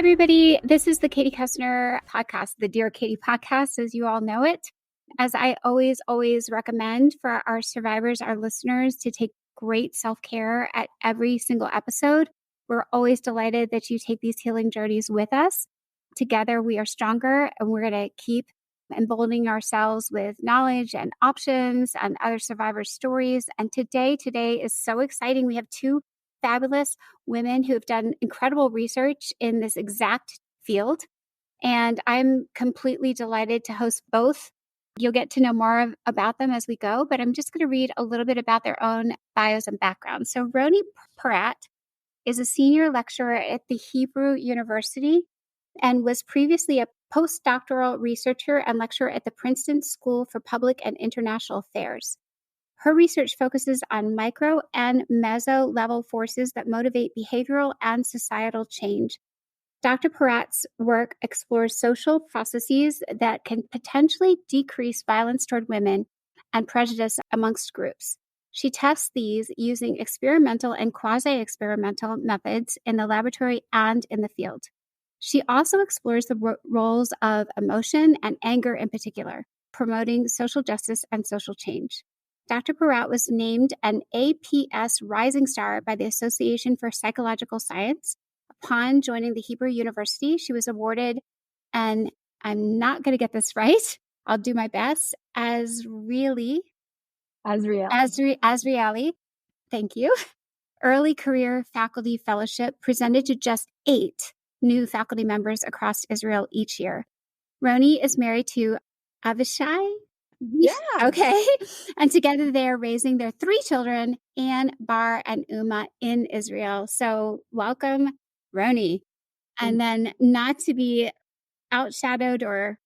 everybody. This is the Katie Koestner podcast, the Dear Katie podcast, as you all know it. As I always recommend for our survivors, our listeners, to take great self-care at every single episode. We're always delighted that you take these healing journeys with us. Together, we are stronger, and we're going to keep emboldening ourselves with knowledge and options and other survivor stories. And today is so exciting. We have two fabulous women who have done incredible research in this exact field. And I'm completely delighted to host both. You'll get to know more about them as we go, but I'm just going to read a little bit about their own bios and backgrounds. So Roni Porat is a senior lecturer at the Hebrew University and was previously a postdoctoral researcher and lecturer at the Princeton School for Public and International Affairs. Her research focuses on micro and meso level forces that motivate behavioral and societal change. Dr. Porat's work explores social processes that can potentially decrease violence toward women and prejudice amongst groups. She tests these using experimental and quasi-experimental methods in the laboratory and in the field. She also explores the roles of emotion and anger in particular, promoting social justice and social change. Dr. Porat was named an APS Rising Star by the Association for Psychological Science. Upon joining the Hebrew University, she was awarded, and I'm not going to get this right, I'll do my best, Azrieli, thank you, Early Career Faculty Fellowship presented to just 8 new faculty members across Israel each year. Roni is married to Avishai. Yeah. Okay. And together they are raising their 3 children, Anne, Bar, and Uma, in Israel. So welcome, Roni. And then, not to be outshadowed or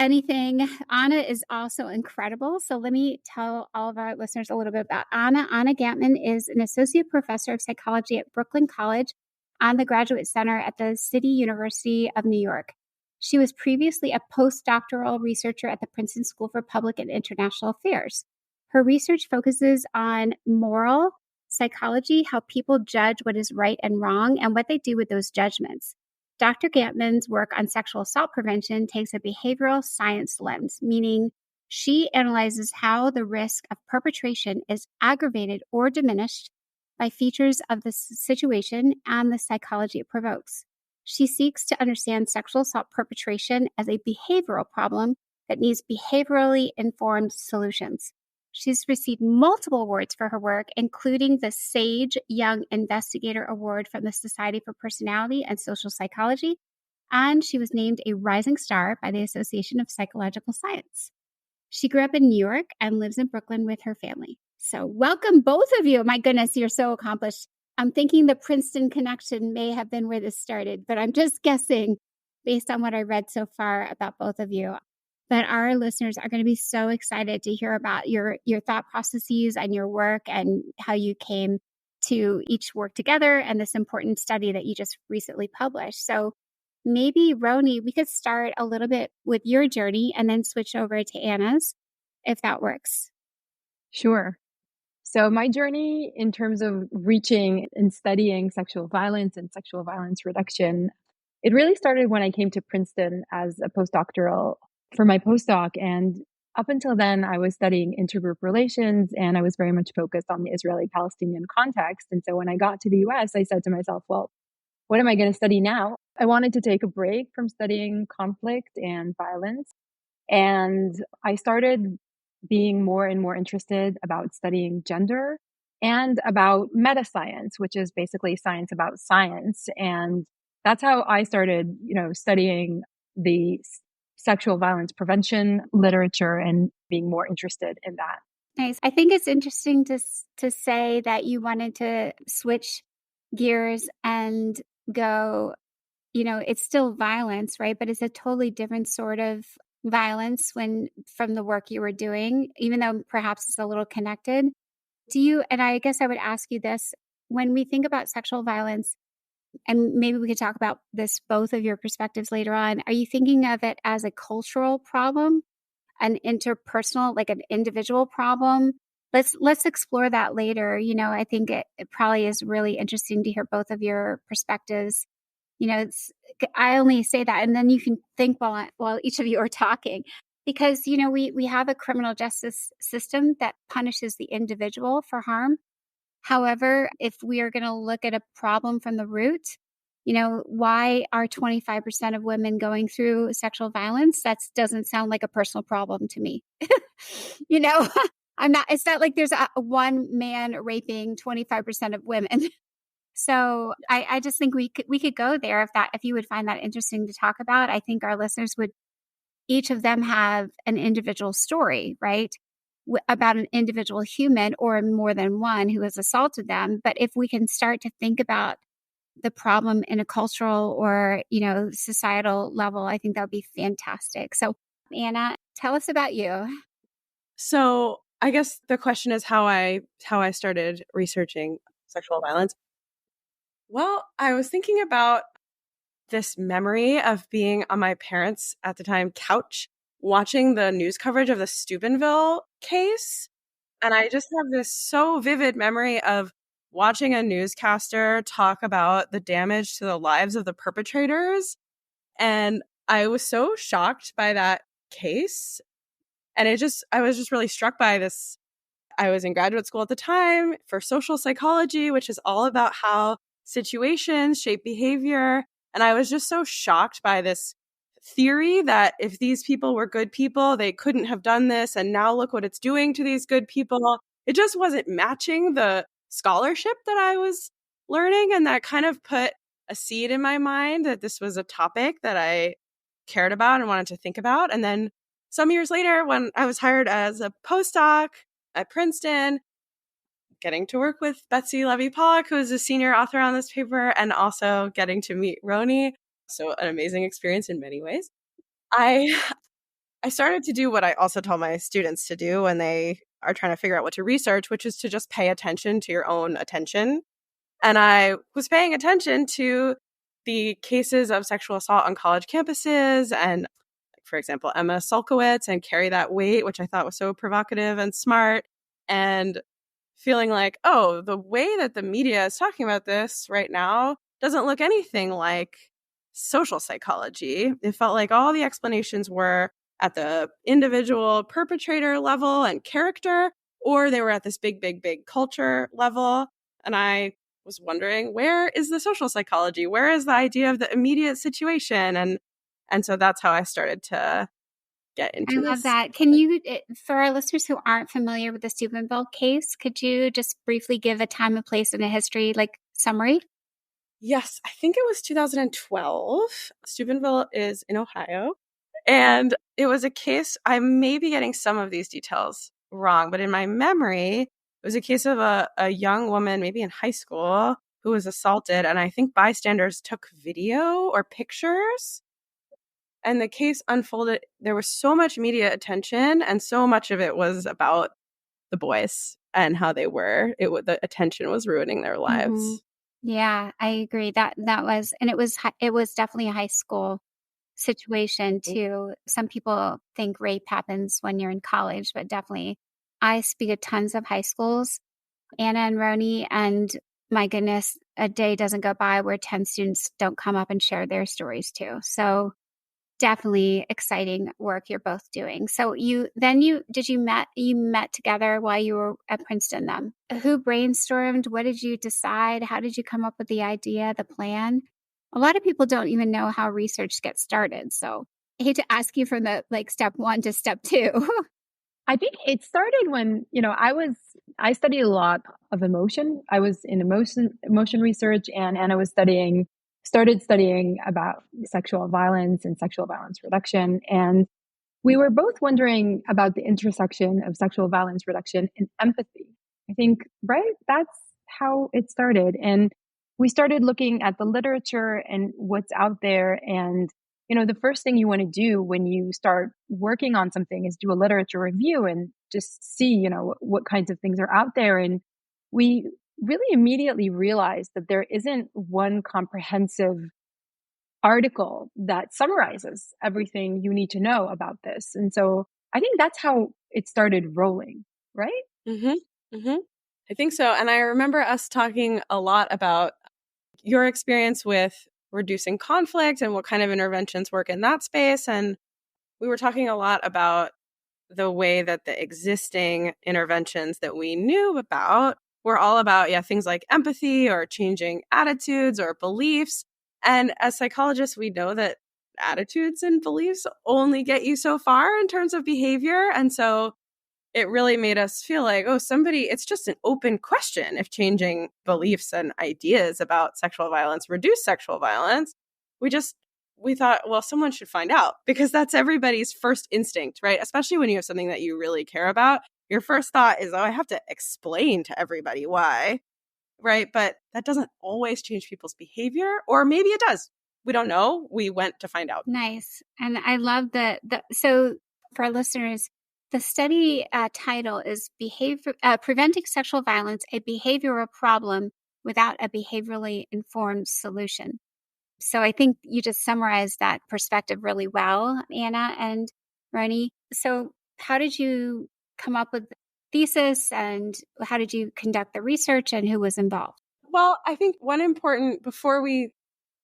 anything, Anna is also incredible. So let me tell all of our listeners a little bit about Anna. Anna Gantman is an associate professor of psychology at Brooklyn College on the Graduate Center at the City University of New York. She was previously a postdoctoral researcher at the Princeton School for Public and International Affairs. Her research focuses on moral psychology, how people judge what is right and wrong, and what they do with those judgments. Dr. Gantman's work on sexual assault prevention takes a behavioral science lens, meaning she analyzes how the risk of perpetration is aggravated or diminished by features of the situation and the psychology it provokes. She seeks to understand sexual assault perpetration as a behavioral problem that needs behaviorally informed solutions. She's received multiple awards for her work, including the Sage Young Investigator Award from the Society for Personality and Social Psychology, and she was named a Rising Star by the Association of Psychological Science. She grew up in New York and lives in Brooklyn with her family. So welcome, both of you. My goodness, you're so accomplished. I'm thinking the Princeton connection may have been where this started, but I'm just guessing based on what I read so far about both of you. But our listeners are going to be so excited to hear about your thought processes and your work and how you came to each work together and this important study that you just recently published. So maybe, Roni, we could start a little bit with your journey and then switch over to Anna's, if that works. Sure. So my journey in terms of reaching and studying sexual violence and sexual violence reduction, it really started when I came to Princeton as a postdoctoral for my postdoc. And up until then, I was studying intergroup relations, and I was very much focused on the Israeli-Palestinian context. And so when I got to the US, I said to myself, well, what am I going to study now? I wanted to take a break from studying conflict and violence. And I started being more and more interested about studying gender and about meta-science, which is basically science about science. And that's how I started, studying the sexual violence prevention literature and being more interested in that. Nice. I think it's interesting to say that you wanted to switch gears and go, it's still violence, right? But it's a totally different sort of violence from the work you were doing, even though perhaps it's a little connected. And I guess I would ask you this, when we think about sexual violence, and maybe we could talk about this, both of your perspectives later on, are you thinking of it as a cultural problem, an interpersonal, like an individual problem? Let's explore that later. I think it probably is really interesting to hear both of your perspectives I only say that, and then you can think while each of you are talking, because we have a criminal justice system that punishes the individual for harm. However, if we are going to look at a problem from the root, why are 25% of women going through sexual violence? That doesn't sound like a personal problem to me. you know, it's not like there's one man raping 25% of women. So I just think we could go there if you would find that interesting to talk about. I think our listeners would, each of them have an individual story, right? About an individual human or more than one who has assaulted them. But if we can start to think about the problem in a cultural or, societal level, I think that would be fantastic. So, Anna, tell us about you. So I guess the question is how I started researching sexual violence. Well, I was thinking about this memory of being on my parents' at the time couch watching the news coverage of the Steubenville case. And I just have this so vivid memory of watching a newscaster talk about the damage to the lives of the perpetrators. And I was so shocked by that case. And I was just really struck by this. I was in graduate school at the time for social psychology, which is all about how situations shape behavior. And I was just so shocked by this theory that if these people were good people, they couldn't have done this. And now look what it's doing to these good people. It just wasn't matching the scholarship that I was learning. And that kind of put a seed in my mind that this was a topic that I cared about and wanted to think about. And then some years later, when I was hired as a postdoc at Princeton, getting to work with Betsy Levy-Pollock, who is a senior author on this paper, and also getting to meet Roni. So an amazing experience in many ways. I started to do what I also tell my students to do when they are trying to figure out what to research, which is to just pay attention to your own attention. And I was paying attention to the cases of sexual assault on college campuses and, for example, Emma Sulkowicz and Carry That Weight, which I thought was so provocative and smart, and feeling like, oh, the way that the media is talking about this right now doesn't look anything like social psychology. It felt like all the explanations were at the individual perpetrator level and character, or they were at this big, big, big culture level. And I was wondering, where is the social psychology? Where is the idea of the immediate situation? And so that's how I started to get into I this. love that. Can you, for our listeners who aren't familiar with the Steubenville case, could you just briefly give a time, a place, and a history summary? Yes, I think it was 2012. Steubenville is in Ohio. And it was a case, I may be getting some of these details wrong, but in my memory, it was a case of a young woman, maybe in high school, who was assaulted. And I think bystanders took video or pictures. And the case unfolded. There was so much media attention, and so much of it was about the boys and how they were. The attention was ruining their lives. Mm-hmm. Yeah, I agree. That was, and it was definitely a high school situation too. Some people think rape happens when you're in college, but definitely, I speak at tons of high schools, Anna and Roni, and my goodness, a day doesn't go by where 10 students don't come up and share their stories too. So definitely exciting work you're both doing. So you met together while you were at Princeton then. Who brainstormed? What did you decide? How did you come up with the idea, the plan? A lot of people don't even know how research gets started. So I hate to ask you from the step 1 to step 2. I think it started when, I studied a lot of emotion. I was in emotion research, and Anna was started studying about sexual violence and sexual violence reduction. And we were both wondering about the intersection of sexual violence reduction and empathy. I think, right? That's how it started. And we started looking at the literature and what's out there. And, the first thing you want to do when you start working on something is do a literature review and just see, what kinds of things are out there. And we really immediately realized that there isn't one comprehensive article that summarizes everything you need to know about this. And so I think that's how it started rolling, right? Mm-hmm. Mm-hmm. I think so. And I remember us talking a lot about your experience with reducing conflict and what kind of interventions work in that space. And we were talking a lot about the way that the existing interventions that we knew about were all about, things like empathy or changing attitudes or beliefs. And as psychologists, we know that attitudes and beliefs only get you so far in terms of behavior. And so it really made us feel like, it's just an open question if changing beliefs and ideas about sexual violence reduce sexual violence. We thought, well, someone should find out, because that's everybody's first instinct, right? Especially when you have something that you really care about. Your first thought is, I have to explain to everybody why, right? But that doesn't always change people's behavior, or maybe it does. We don't know. We went to find out. Nice. And I love so for our listeners, the study title is Preventing Sexual Violence, a Behavioral Problem Without a Behaviorally Informed Solution. So I think you just summarized that perspective really well, Anna and Roni. So how did you come up with the thesis, and how did you conduct the research, and who was involved? Well, I think before we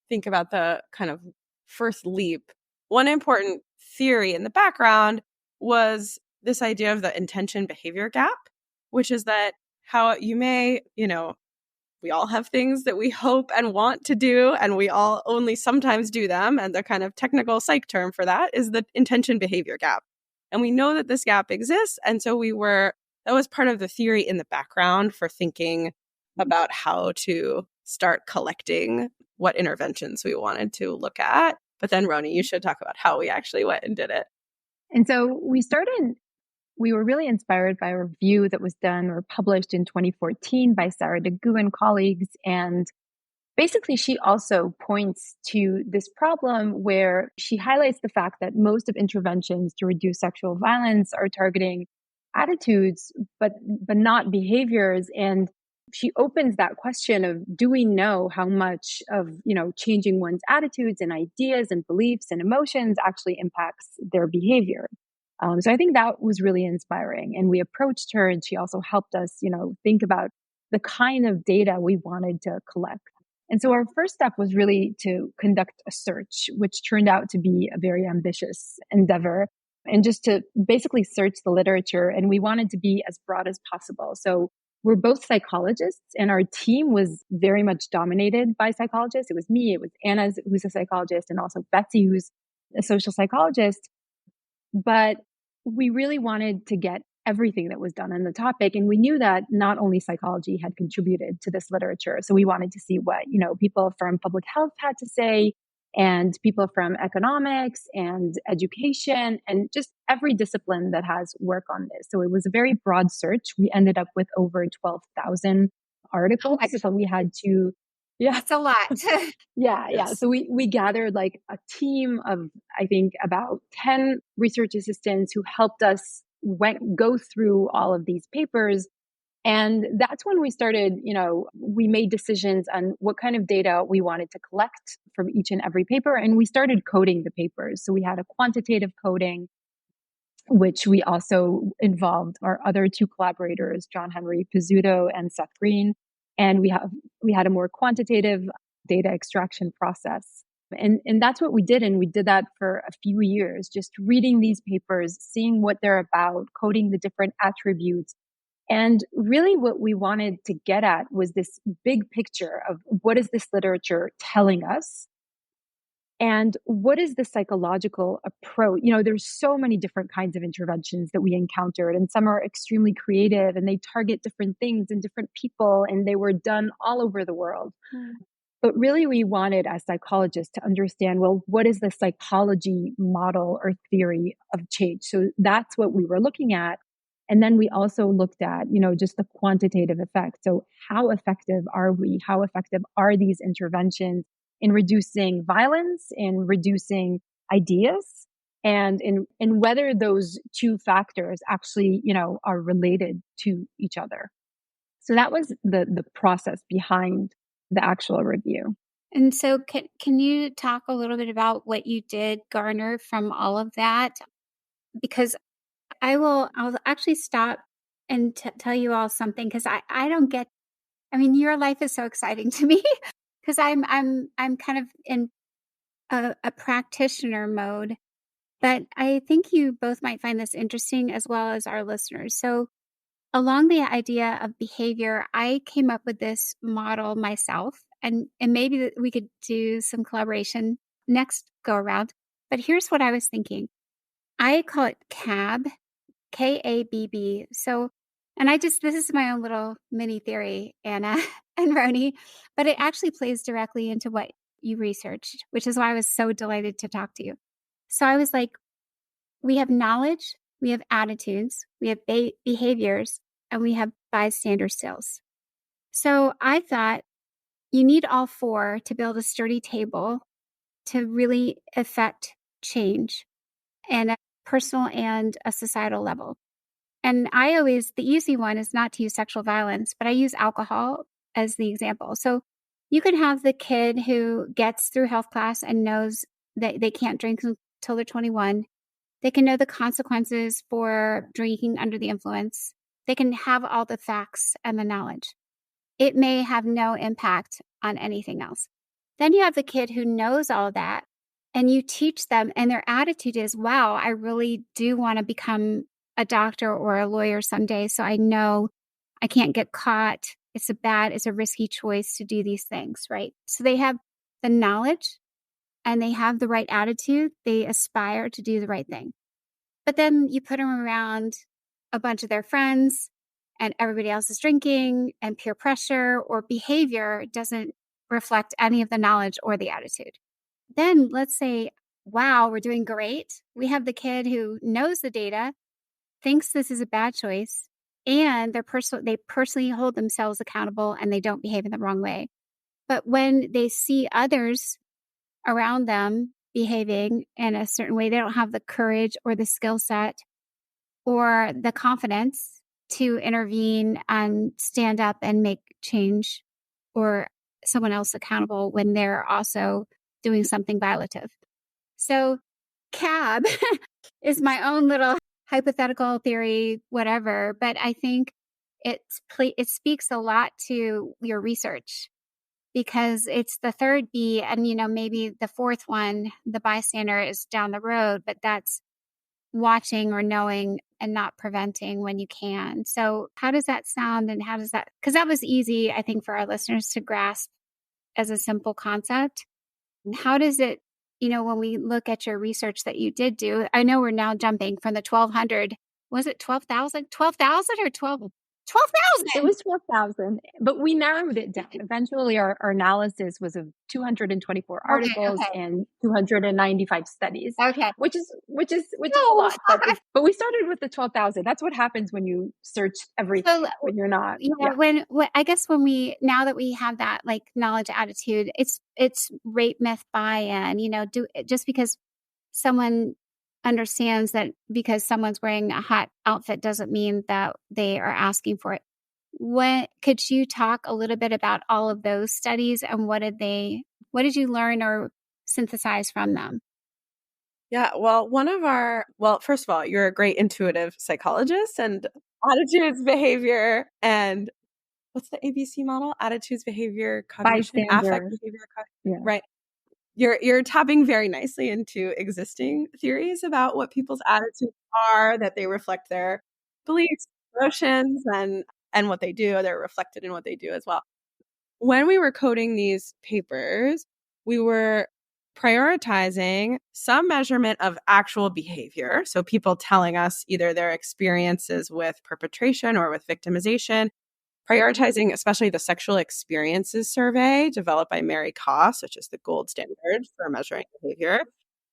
think about the kind of first leap, one important theory in the background was this idea of the intention behavior gap, which is that how you may, we all have things that we hope and want to do, and we all only sometimes do them. And the kind of technical psych term for that is the intention behavior gap. And we know that this gap exists. And so that was part of the theory in the background for thinking about how to start collecting what interventions we wanted to look at. But then, Roni, you should talk about how we actually went and did it. And so we were really inspired by a review that was done or published in 2014 by Sarah DeGoo and colleagues. And basically, she also points to this problem where she highlights the fact that most of interventions to reduce sexual violence are targeting attitudes, but not behaviors. And she opens that question of, do we know how much of, changing one's attitudes and ideas and beliefs and emotions actually impacts their behavior? So I think that was really inspiring. And we approached her, and she also helped us, think about the kind of data we wanted to collect. And so our first step was really to conduct a search, which turned out to be a very ambitious endeavor, and just to basically search the literature. And we wanted to be as broad as possible. So we're both psychologists, and our team was very much dominated by psychologists. It was me, it was Anna, who's a psychologist, and also Betsy, who's a social psychologist. But we really wanted to get everything that was done on the topic. And we knew that not only psychology had contributed to this literature. So we wanted to see what, people from public health had to say, and people from economics and education, and just every discipline that has work on this. So it was a very broad search. We ended up with over 12,000 articles. So we had to, That's a lot. Yeah. So we gathered like a team of, I think, about 10 research assistants who helped us go through all of these papers. And that's when we started, we made decisions on what kind of data we wanted to collect from each and every paper. And we started coding the papers. So we had a quantitative coding, which we also involved our other two collaborators, John Henry Pizzuto and Seth Green. And we had a more quantitative data extraction process. And that's what we did. And we did that for a few years, just reading these papers, seeing what they're about, coding the different attributes. And really what we wanted to get at was this big picture of, what is this literature telling us? And what is the psychological approach? There's so many different kinds of interventions that we encountered, and some are extremely creative, and they target different things and different people, and they were done all over the world. But really, we wanted as psychologists to understand, well, what is the psychology model or theory of change? So that's what we were looking at. And then we also looked at, just the quantitative effect. So how effective are we? How effective are these interventions in reducing violence, in reducing ideas, and in whether those two factors actually, are related to each other? So that was the process behind the actual review. And so can you talk a little bit about what you did garner from all of that? Because I'll actually stop and tell you all something, because I don't get, your life is so exciting to me. because I'm kind of in a practitioner mode, but I think you both might find this interesting as well as our listeners. So along the idea of behavior, I came up with this model myself, and maybe we could do some collaboration next go around. But here's what I was thinking. I call it CAB, KABB. So, and this is my own little mini theory, Anna and Roni, but it actually plays directly into what you researched, which is why I was so delighted to talk to you. So I was like, we have knowledge, we have attitudes, we have behaviors, and we have bystander skills. So I thought you need all four to build a sturdy table to really affect change and a personal and a societal level. And the easy one is not to use sexual violence, but I use alcohol as the example. So you can have the kid who gets through health class and knows that they can't drink until they're 21. They can know the consequences for drinking under the influence. They can have all the facts and the knowledge. It may have no impact on anything else. Then you have the kid who knows all that, and you teach them, and their attitude is, wow, I really do want to become a doctor or a lawyer someday. So I know I can't get caught. It's a risky choice to do these things, right? So they have the knowledge and they have the right attitude. They aspire to do the right thing. But then you put them around a bunch of their friends and everybody else is drinking, and peer pressure or behavior doesn't reflect any of the knowledge or the attitude. Then let's say, wow, we're doing great. We have the kid who knows the data, thinks this is a bad choice, and they personally hold themselves accountable and they don't behave in the wrong way. But when they see others around them behaving in a certain way, they don't have the courage or the skill set or the confidence to intervene and stand up and make change or someone else accountable when they're also doing something violative. So CAB is my own little hypothetical theory, whatever, but I think it speaks a lot to your research because it's the third B, and maybe the fourth one, the bystander, is down the road, but that's watching or knowing and not preventing when you can. So how does that sound, and because that was easy, I think, for our listeners to grasp as a simple concept. How does it, when we look at your research that you did do, I know we're now jumping from the 1,200, was it 12,000? 12,000 or 12,000? It was 12,000, but we narrowed it down. Eventually, our analysis was of 224 articles and 295 studies. Okay. Which is a lot. But we started with the 12,000. That's what happens when you search everything, when you're not. When I guess now that we have that like knowledge attitude, it's rape myth buy-in, just because someone understands that because someone's wearing a hot outfit doesn't mean that they are asking for it. Could you talk a little bit about all of those studies and what did you learn or synthesize from them? Yeah, well, first of all, you're a great intuitive psychologist, and attitudes, behavior, and what's the ABC model? Attitudes, behavior, cognition, affect, behavior, right. You're tapping very nicely into existing theories about what people's attitudes are, that they reflect their beliefs, emotions, and what they do. They're reflected in what they do as well. When we were coding these papers, we were prioritizing some measurement of actual behavior. So people telling us either their experiences with perpetration or with victimization, prioritizing especially the sexual experiences survey developed by Mary Koss, which is the gold standard for measuring behavior.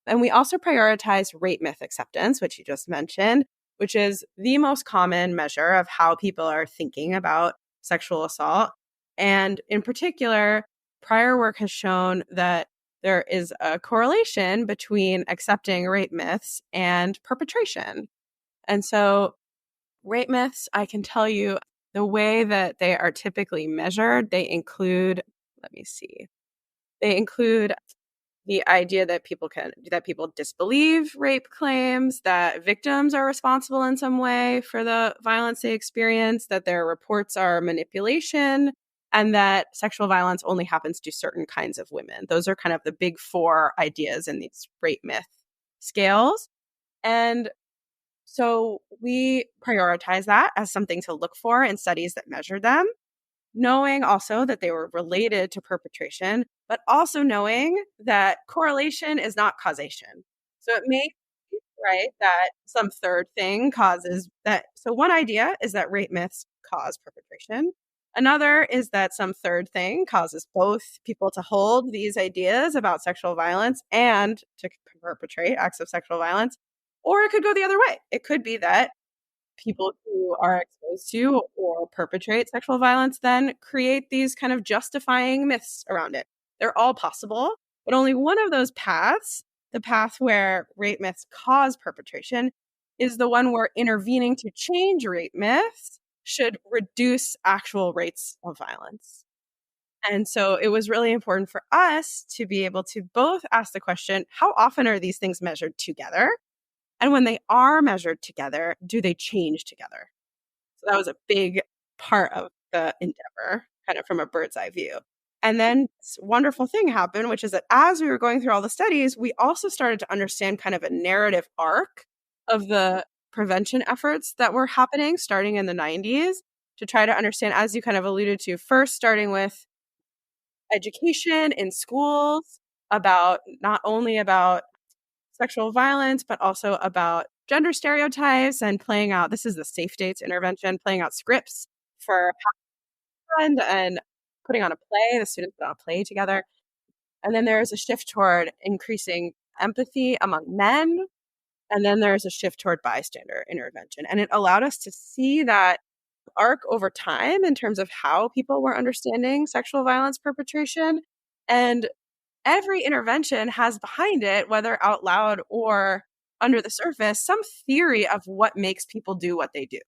And we also prioritize rape myth acceptance, which you just mentioned, which is the most common measure of how people are thinking about sexual assault. And in particular, prior work has shown that there is a correlation between accepting rape myths and perpetration. And so rape myths, I can tell you, the way that they are typically measured, they include the idea that people disbelieve rape claims, that victims are responsible in some way for the violence they experience, that their reports are manipulation, and that sexual violence only happens to certain kinds of women. Those are kind of the big four ideas in these rape myth scales. And so we prioritize that as something to look for in studies that measure them, knowing also that they were related to perpetration, but also knowing that correlation is not causation. So it may be right that some third thing causes that. So one idea is that rape myths cause perpetration. Another is that some third thing causes both people to hold these ideas about sexual violence and to perpetrate acts of sexual violence. Or it could go the other way. It could be that people who are exposed to or perpetrate sexual violence then create these kind of justifying myths around it. They're all possible, but only one of those paths, the path where rape myths cause perpetration, is the one where intervening to change rape myths should reduce actual rates of violence. And so it was really important for us to be able to both ask the question, how often are these things measured together? And when they are measured together, do they change together? So that was a big part of the endeavor, kind of from a bird's eye view. And then this wonderful thing happened, which is that as we were going through all the studies, we also started to understand kind of a narrative arc of the prevention efforts that were happening starting in the 90s to try to understand, as you kind of alluded to, first starting with education in schools about not only about sexual violence, but also about gender stereotypes and playing out, this is the safe dates intervention, playing out scripts for friend and putting on a play. The students put on a play together. And then there's a shift toward increasing empathy among men. And then there's a shift toward bystander intervention. And it allowed us to see that arc over time in terms of how people were understanding sexual violence perpetration. And every intervention has behind it, whether out loud or under the surface, some theory of what makes people do what they do,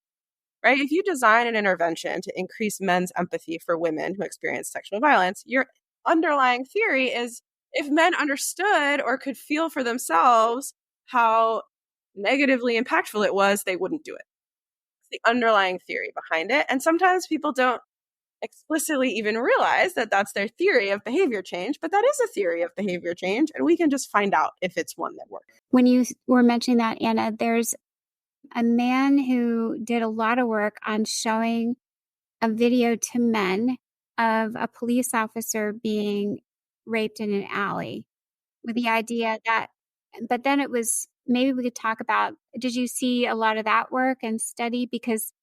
right? If you design an intervention to increase men's empathy for women who experience sexual violence, your underlying theory is if men understood or could feel for themselves how negatively impactful it was, they wouldn't do it. It's the underlying theory behind it. And sometimes people don't explicitly even realize that that's their theory of behavior change, but that is a theory of behavior change, and we can just find out if it's one that works. When you were mentioning that, Anna, there's a man who did a lot of work on showing a video to men of a police officer being raped in an alley with the idea that, but then it was, maybe we could talk about, did you see a lot of that work and study? Because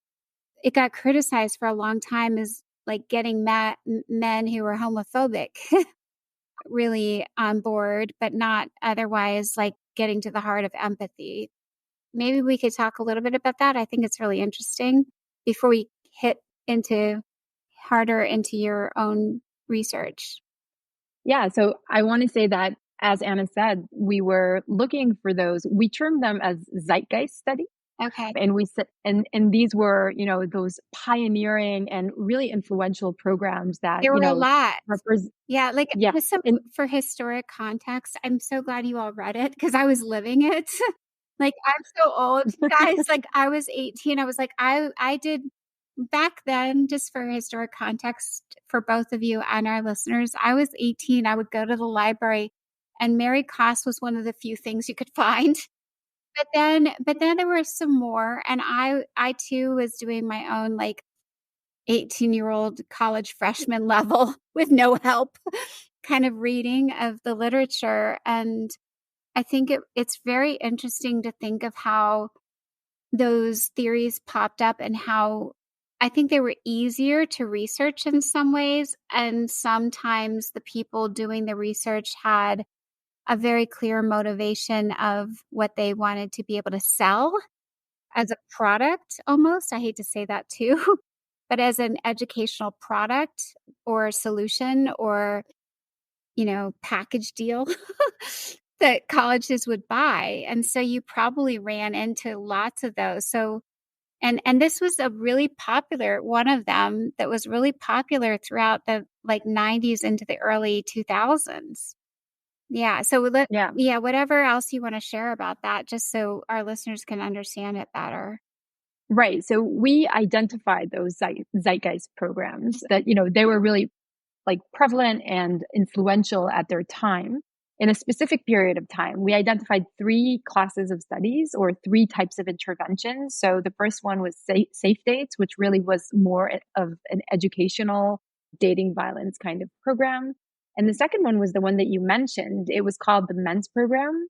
it got criticized for a long time as like getting men who were homophobic really on board, but not otherwise like getting to the heart of empathy. Maybe we could talk a little bit about that. I think it's really interesting before we hit harder into your own research. Yeah, so I want to say that, as Anna said, we were looking for those. We termed them as zeitgeist studies. Okay. And we said, and these were, those pioneering and really influential programs that, There were a lot. Yeah, like yeah. just for historic context, I'm so glad you all read it because I was living it. Like I'm so old, guys. Like I was 18. I was like, I did back then, just for historic context for both of you and our listeners, I was 18. I would go to the library and Mary Koss was one of the few things you could find. But then there were some more, and I too was doing my own like 18-year-old college freshman level with no help kind of reading of the literature. And I think it's very interesting to think of how those theories popped up and how I think they were easier to research in some ways. And sometimes the people doing the research had a very clear motivation of what they wanted to be able to sell as a product almost. I hate to say that too, but as an educational product or solution or, package deal that colleges would buy. And so you probably ran into lots of those. So, and this was a really popular one of them that was really popular throughout the like 90s into the early 2000s. Yeah. So whatever else you want to share about that, just so our listeners can understand it better. Right. So we identified those zeitgeist programs that, they were really like prevalent and influential at their time in a specific period of time. We identified three classes of studies or three types of interventions. So the first one was safe dates, which really was more of an educational dating violence kind of program. And the second one was the one that you mentioned. It was called the men's program.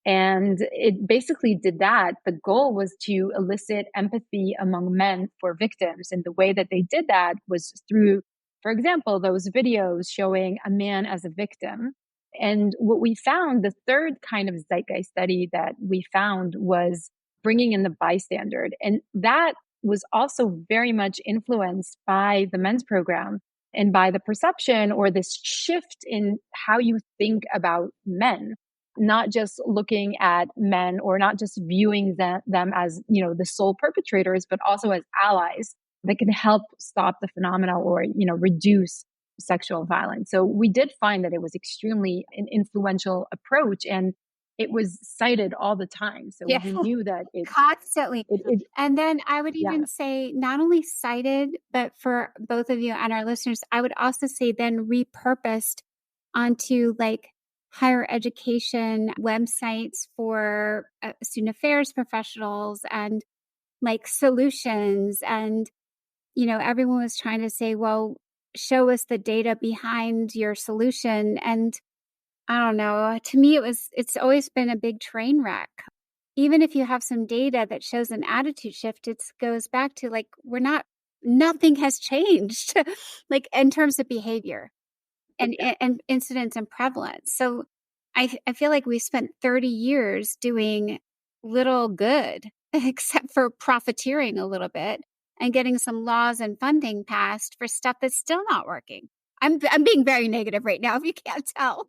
And it basically did that. The goal was to elicit empathy among men for victims. And the way that they did that was through, for example, those videos showing a man as a victim. And what we found, the third kind of zeitgeist study that we found was bringing in the bystander. And that was also very much influenced by the men's program and by the perception or this shift in how you think about men, not just looking at men or not just viewing them as, the sole perpetrators, but also as allies that can help stop the phenomena or, reduce sexual violence. So we did find that it was extremely an influential approach, and it was cited all the time. So Yeah. we knew that Constantly. And then I would Yeah. even say not only cited, but for both of you and our listeners, I would also say then repurposed onto like higher education websites for student affairs professionals and like solutions. And, everyone was trying to say, well, show us the data behind your solution. And I don't know, to me, it's always been a big train wreck. Even if you have some data that shows an attitude shift, it goes back to like, nothing has changed, like in terms of behavior and incidence and prevalence. So I feel like we spent 30 years doing little good, except for profiteering a little bit and getting some laws and funding passed for stuff that's still not working. I'm being very negative right now, if you can't tell.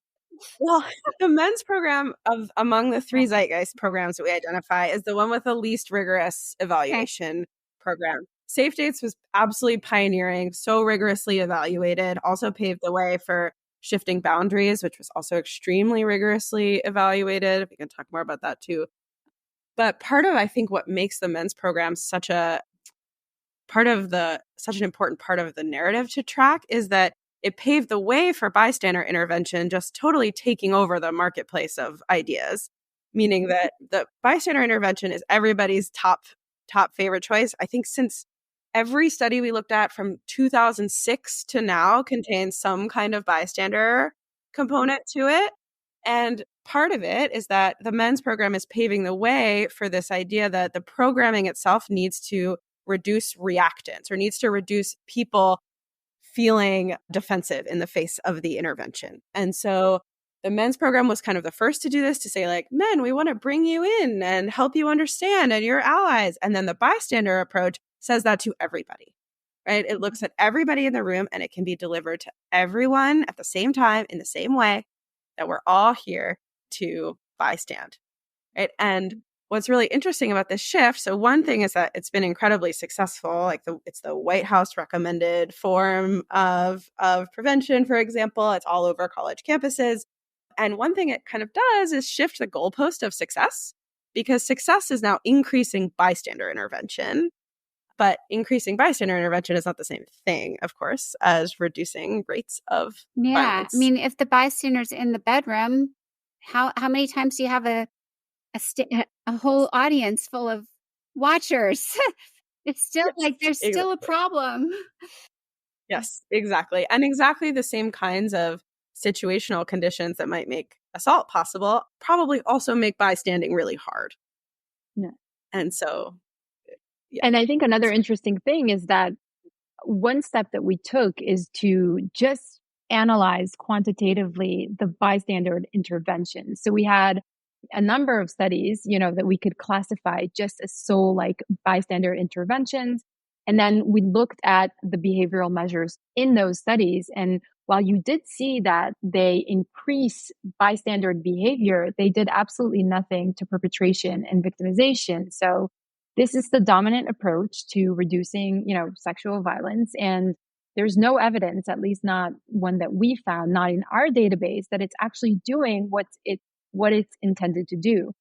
Well, the men's program among the three zeitgeist programs that we identify is the one with the least rigorous evaluation program. Safe Dates was absolutely pioneering, so rigorously evaluated, also paved the way for shifting boundaries, which was also extremely rigorously evaluated. We can talk more about that too. But part of, I think, what makes the men's program such an important part of the narrative to track is that it paved the way for bystander intervention, just totally taking over the marketplace of ideas, meaning that the bystander intervention is everybody's top favorite choice. I think since every study we looked at from 2006 to now contains some kind of bystander component to it. And part of it is that the men's program is paving the way for this idea that the programming itself needs to reduce reactance or needs to reduce people feeling defensive in the face of the intervention. And so the men's program was kind of the first to do this, to say like, men, we want to bring you in and help you understand and your allies. And then the bystander approach says that to everybody, right? It looks at everybody in the room and it can be delivered to everyone at the same time in the same way, that we're all here to bystand, right? And what's really interesting about this shift, so one thing is that it's been incredibly successful. Like it's the White House recommended form of prevention, for example. It's all over college campuses. And one thing it kind of does is shift the goalpost of success, because success is now increasing bystander intervention. But increasing bystander intervention is not the same thing, of course, as reducing rates of violence. I mean, if the bystander's in the bedroom, how many times do you have a whole audience full of watchers? It's still like there's still a problem. Yes, exactly. And exactly the same kinds of situational conditions that might make assault possible probably also make bystanding really hard. Yeah. And so, yeah. And I think another interesting thing is that one step that we took is to just analyze quantitatively the bystander intervention. So we had a number of studies, that we could classify just as sole like bystander interventions. And then we looked at the behavioral measures in those studies. And while you did see that they increase bystander behavior, they did absolutely nothing to perpetration and victimization. So this is the dominant approach to reducing, sexual violence. And there's no evidence, at least not one that we found, not in our database, that it's actually doing what it's intended to do.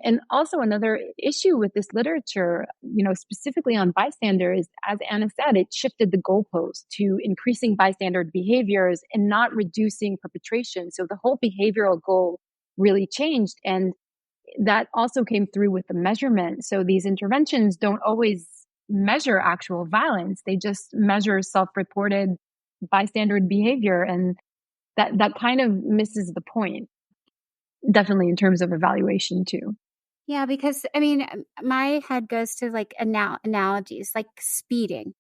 And also another issue with this literature, specifically on bystanders, as Anna said, it shifted the goalpost to increasing bystander behaviors and not reducing perpetration. So the whole behavioral goal really changed. And that also came through with the measurement. So these interventions don't always measure actual violence. They just measure self-reported bystander behavior. And that kind of misses the point, definitely in terms of evaluation too. Yeah, because I mean, my head goes to like analogies, like speeding.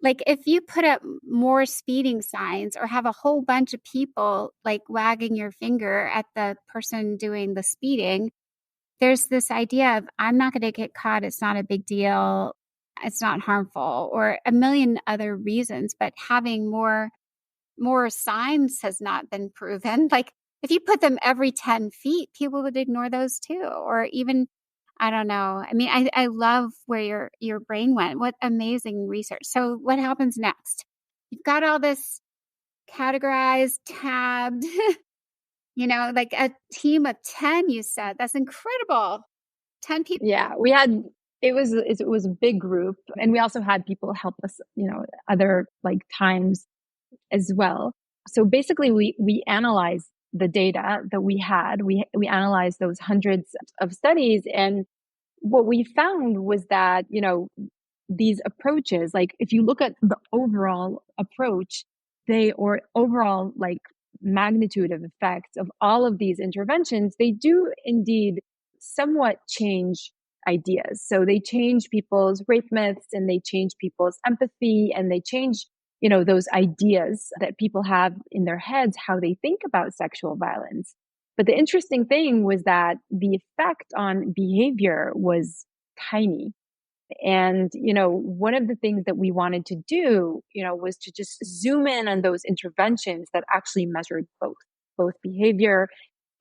Like if you put up more speeding signs or have a whole bunch of people like wagging your finger at the person doing the speeding, there's this idea of I'm not going to get caught. It's not a big deal. It's not harmful, or a million other reasons. But having more signs has not been proven. Like if you put them every 10 feet, people would ignore those too. Or even, I don't know. I mean, I love where your brain went. What amazing research. So what happens next? You've got all this categorized, tabbed, like a team of 10, you said. That's incredible. 10 people. Yeah, it was a big group, and we also had people help us, other like times as well. So basically we analyzed the data that we had. We analyzed those hundreds of studies, and what we found was that, these approaches, like if you look at the overall approach, or overall like magnitude of effects of all of these interventions, they do indeed somewhat change ideas. So they change people's rape myths, and they change people's empathy, and they change, those ideas that people have in their heads, how they think about sexual violence. But the interesting thing was that the effect on behavior was tiny. And, one of the things that we wanted to do, was to just zoom in on those interventions that actually measured both behavior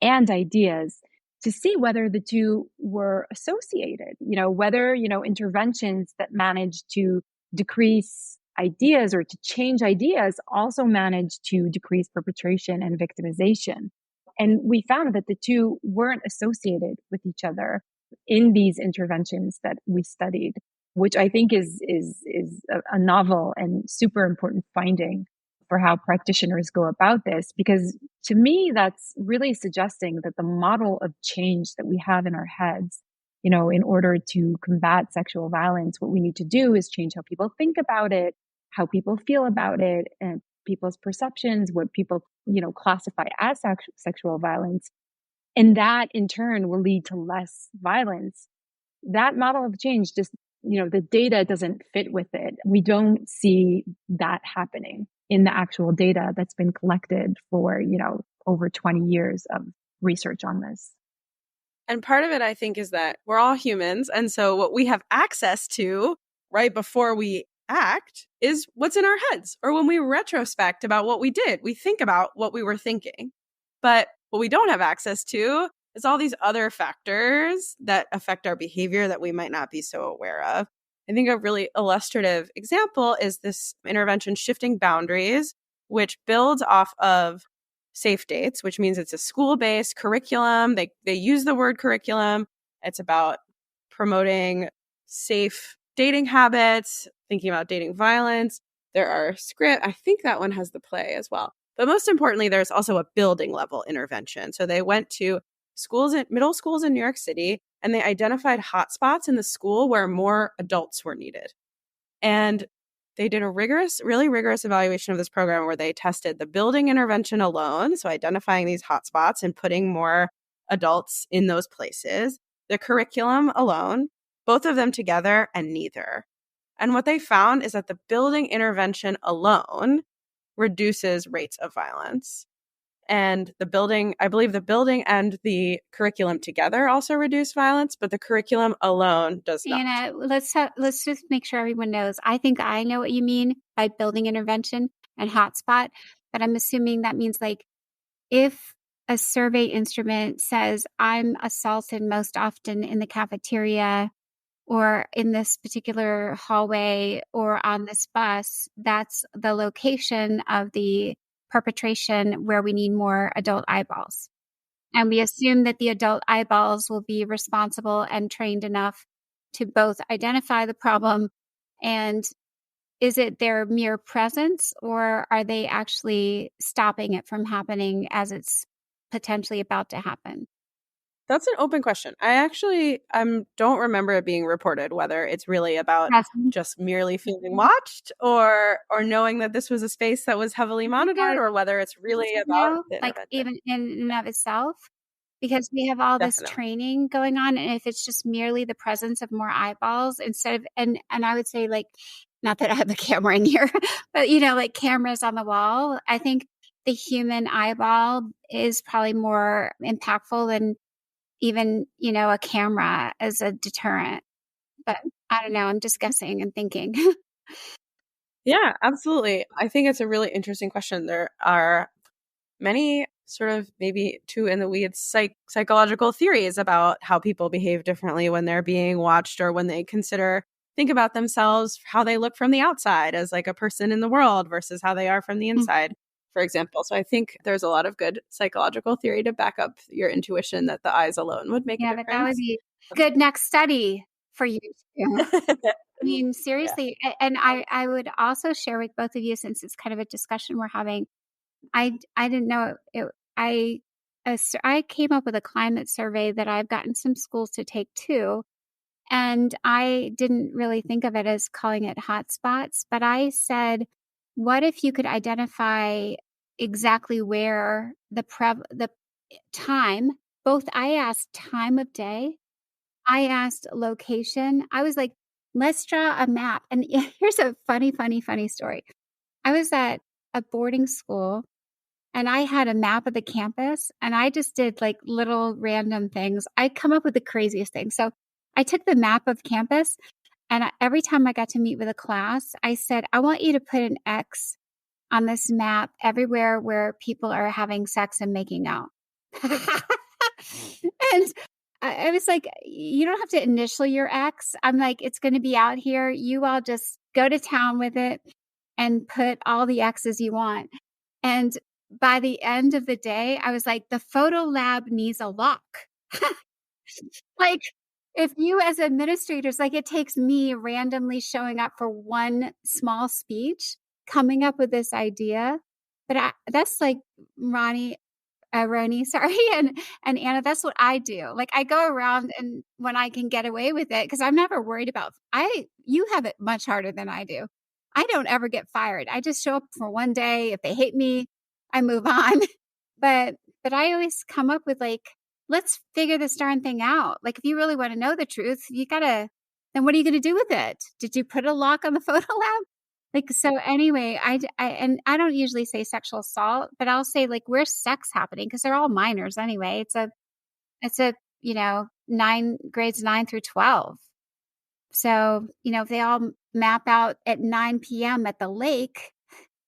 and ideas, to see whether the two were associated, whether, interventions that managed to decrease ideas or to change ideas also managed to decrease perpetration and victimization. And we found that the two weren't associated with each other in these interventions that we studied, which I think is a novel and super important finding for how practitioners go about this. Because to me, that's really suggesting that the model of change that we have in our heads, in order to combat sexual violence, what we need to do is change how people think about it, how people feel about it, and people's perceptions, what people, classify as sexual violence. And that in turn will lead to less violence. That model of change just, the data doesn't fit with it. We don't see that happening in the actual data that's been collected for, over 20 years of research on this. And part of it, I think, is that we're all humans. And so what we have access to right before we act is what's in our heads, or when we retrospect about what we did, we think about what we were thinking. But what we don't have access to is all these other factors that affect our behavior that we might not be so aware of. I think a really illustrative example is this intervention, Shifting Boundaries, which builds off of Safe Dates, which means it's a school-based curriculum. They use the word curriculum. It's about promoting safe dating habits, thinking about dating violence. There are script. I think that one has the play as well. But most importantly, there's also a building level intervention. So they went to middle schools in New York City, and they identified hotspots in the school where more adults were needed. And they did a really rigorous evaluation of this program where they tested the building intervention alone, so identifying these hotspots and putting more adults in those places, the curriculum alone, both of them together, and neither. And what they found is that the building intervention alone reduces rates of violence. And I believe the building and the curriculum together also reduce violence, but the curriculum alone does not. Anna, let's just make sure everyone knows. I think I know what you mean by building intervention and hotspot, but I'm assuming that means like if a survey instrument says I'm assaulted most often in the cafeteria or in this particular hallway or on this bus, that's the location of the perpetration where we need more adult eyeballs. And we assume that the adult eyeballs will be responsible and trained enough to both identify the problem, and is it their mere presence, or are they actually stopping it from happening as it's potentially about to happen? That's an open question. I actually don't remember it being reported whether it's really about Presence. just merely feeling watched or knowing that this was a space that was heavily monitored, or whether it's really about the Like intervention. even in and of itself, because we have all this Definitely. training going on, and if it's just merely the presence of more eyeballs instead of, and I would say, like, not that I have a camera in here, but like cameras on the wall, I think the human eyeball is probably more impactful than even a camera as a deterrent. But I don't know, I'm just guessing and thinking. Yeah, absolutely. I think it's a really interesting question. There are many sort of maybe too in the weeds psychological theories about how people behave differently when they're being watched, or when they think about themselves, how they look from the outside as like a person in the world versus how they are from the inside, for example. So I think there's a lot of good psychological theory to back up your intuition that the eyes alone would make a Yeah, but that would difference. be good next study for you too. I mean, Yeah. seriously, and I would also share with both of you, since it's kind of a discussion we're having. I didn't know it. I came up with a climate survey that I've gotten some schools to take too, and I didn't really think of it as calling it hotspots, but I said, what if you could identify exactly where the time, both I asked time of day, I asked location. I was like, let's draw a map. And here's a funny story. I was at a boarding school and I had a map of the campus and I just did like little random things. I come up with the craziest things. So I took the map of campus and every time I got to meet with a class, I said, I want you to put an X on this map everywhere where people are having sex and making out. And I was like, you don't have to initial your X. I'm like, it's going to be out here. You all just go to town with it and put all the X's you want. And by the end of the day, I was like, the photo lab needs a lock. Like, if you as administrators, like, it takes me randomly showing up for one small speech, coming up with this idea. But that's like Roni, sorry, and Anna, that's what I do. Like, I go around and when I can get away with it, because I'm never worried about you have it much harder than I do. I don't ever get fired. I just show up for one day. If they hate me, I move on. But I always come up with like, let's figure this darn thing out. Like, if you really want to know the truth, then what are you going to do with it? Did you put a lock on the photo lab? Like, so anyway, and I don't usually say sexual assault, but I'll say like, where's sex happening? Because they're all minors anyway. It's a grades 9 through 12. So, if they all map out at 9 p.m. at the lake,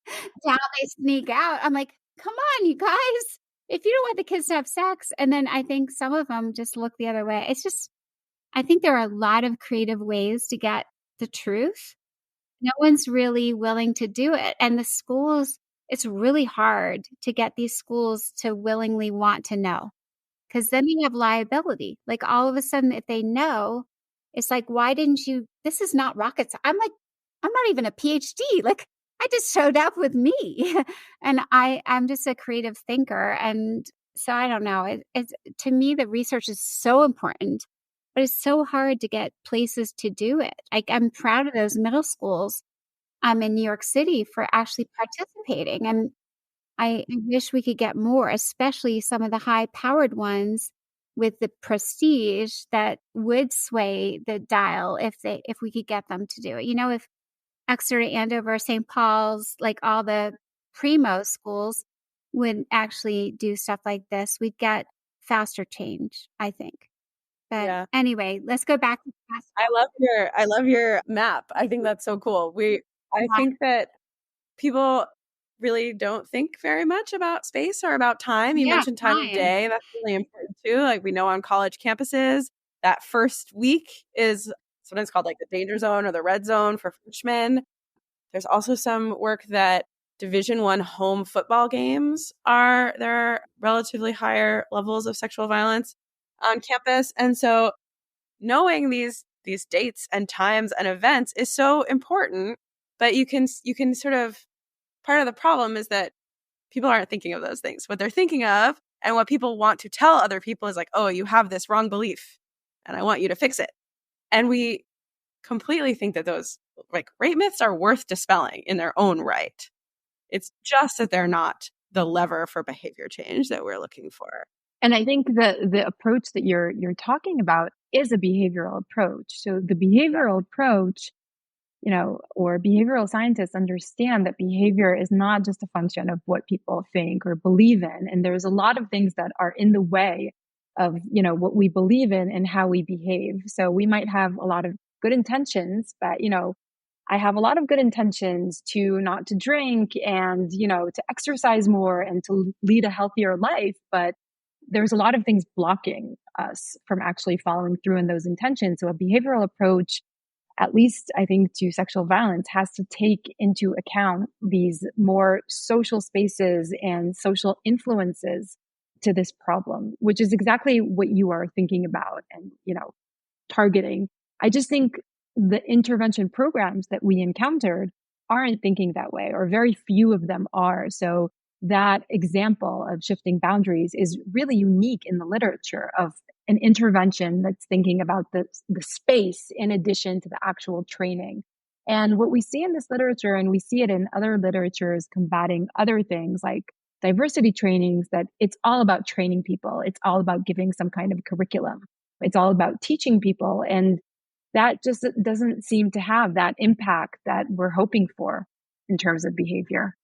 how they sneak out. I'm like, come on, you guys. If you don't want the kids to have sex, and then I think some of them just look the other way. It's just, I think there are a lot of creative ways to get the truth. No one's really willing to do it. And the schools, it's really hard to get these schools to willingly want to know, because then you have liability. Like, all of a sudden, if they know, it's like, why didn't you? This is not rocket science. I'm like, I'm not even a PhD. Like, I just showed up with me, and I'm just a creative thinker. And so I don't know. It's, to me, the research is so important, but it's so hard to get places to do it. Like, I'm proud of those middle schools in New York City for actually participating. And I wish we could get more, especially some of the high-powered ones with the prestige that would sway the dial if we could get them to do it. If Exeter, Andover, St. Paul's, like all the primo schools would actually do stuff like this, we'd get faster change, I think. But Yeah. anyway, let's go back to I love your map. I think that's so cool. I think that people really don't think very much about space or about time. You yeah, mentioned time of time. day. That's really important too. Like, we know on college campuses, that first week is sometimes called like the danger zone or the red zone for freshmen. There's also some work that Division I home football games there are relatively higher levels of sexual violence on campus. And so knowing these dates and times and events is so important, but you can sort of, part of the problem is that people aren't thinking of those things. What they're thinking of and what people want to tell other people is like, oh, you have this wrong belief and I want you to fix it. And we completely think that those like rape myths are worth dispelling in their own right. It's just that they're not the lever for behavior change that we're looking for. And I think the approach that you're talking about is a behavioral approach. So the behavioral approach, or behavioral scientists understand that behavior is not just a function of what people think or believe in. And there's a lot of things that are in the way of, what we believe in and how we behave. So we might have a lot of good intentions, but, I have a lot of good intentions to not to drink and, to exercise more and to lead a healthier life. But there's a lot of things blocking us from actually following through in those intentions. So a behavioral approach, at least I think to sexual violence, has to take into account these more social spaces and social influences to this problem, which is exactly what you are thinking about and, targeting. I just think the intervention programs that we encountered aren't thinking that way, or very few of them are. So that example of shifting boundaries is really unique in the literature of an intervention that's thinking about the space in addition to the actual training. And what we see in this literature, and we see it in other literatures combating other things like diversity trainings, that it's all about training people. It's all about giving some kind of curriculum. It's all about teaching people. And that just doesn't seem to have that impact that we're hoping for in terms of behavior.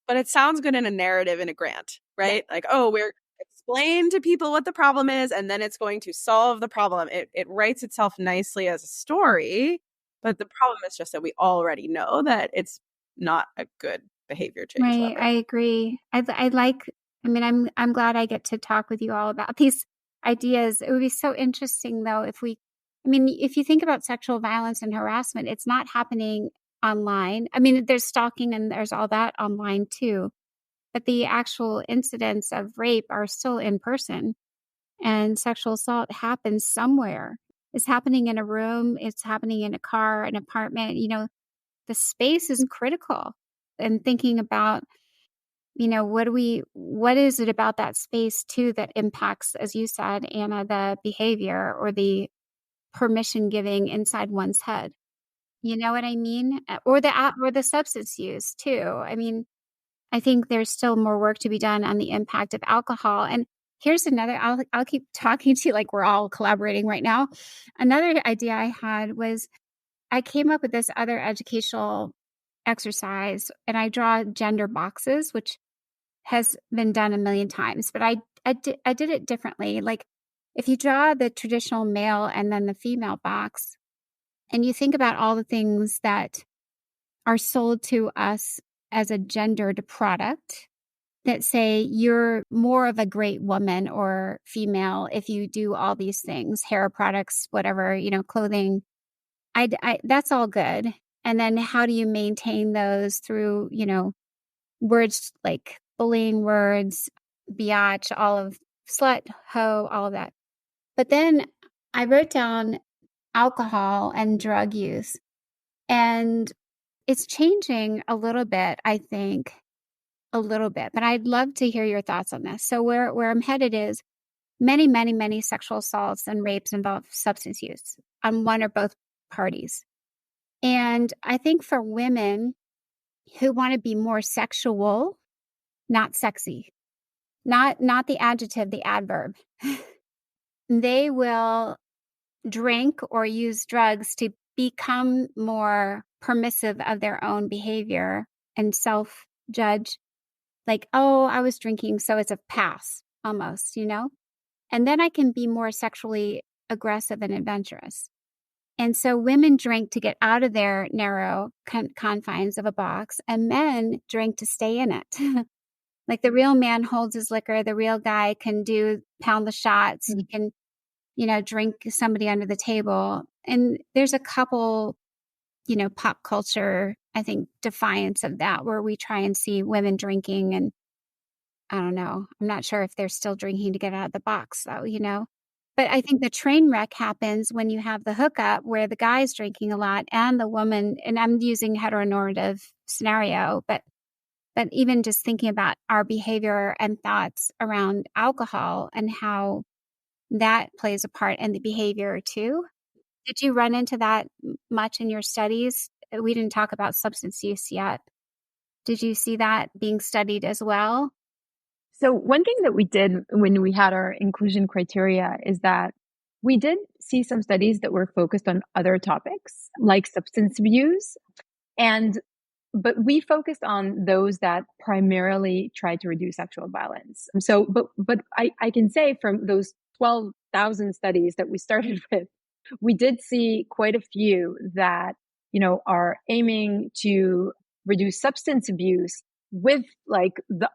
But it sounds good in a narrative in a grant, right? Yeah. Like, oh, we're explain to people what the problem is, and then it's going to solve the problem. It writes itself nicely as a story, but the problem is just that we already know that it's not a good behavior change Right, lever. I agree. I'm glad I get to talk with you all about these ideas. It would be so interesting though if you think about sexual violence and harassment, it's not happening online. I mean, there's stalking and there's all that online too, but the actual incidents of rape are still in person, and sexual assault happens somewhere. It's happening in a room, it's happening in a car, an apartment, the space is critical. And thinking about, what is it about that space too that impacts, as you said, Anna, the behavior or the permission giving inside one's head. You know what I mean? Or the substance use too. I mean, I think there's still more work to be done on the impact of alcohol. And here's another, I'll keep talking to you like we're all collaborating right now. Another idea I had was I came up with this other educational exercise, and I draw gender boxes, which has been done a million times, but I did it differently. Like if you draw the traditional male and then the female box, and you think about all the things that are sold to us as a gendered product that say you're more of a great woman or female if you do all these things, hair products, whatever, clothing. That's all good. And then how do you maintain those through, words like bullying words, biatch, all of slut, hoe, all of that. But then I wrote down alcohol and drug use, and it's changing a little bit, I think, a little bit, but I'd love to hear your thoughts on this. So where I'm headed is many, many, many sexual assaults and rapes involve substance use on one or both parties. And I think for women who want to be more sexual, not sexy, not the adjective, the adverb, they will drink or use drugs to become more permissive of their own behavior and self-judge. Like, oh, I was drinking, so it's a pass almost, And then I can be more sexually aggressive and adventurous. And so women drink to get out of their narrow confines of a box, and men drink to stay in it. Like the real man holds his liquor. The real guy can pound the shots. He can, drink somebody under the table. And there's a couple pop culture, I think, defiance of that, where we try and see women drinking. And I don't know, I'm not sure if they're still drinking to get out of the box, though. But I think the train wreck happens when you have the hookup where the guy's drinking a lot and the woman, and I'm using heteronormative scenario, but even just thinking about our behavior and thoughts around alcohol and how that plays a part in the behavior too. Did you run into that much in your studies? We didn't talk about substance use yet. Did you see that being studied as well? So one thing that we did when we had our inclusion criteria is that we did see some studies that were focused on other topics like substance abuse, but we focused on those that primarily tried to reduce sexual violence. So, but I can say from those 12,000 studies that we started with, we did see quite a few that, are aiming to reduce substance abuse with the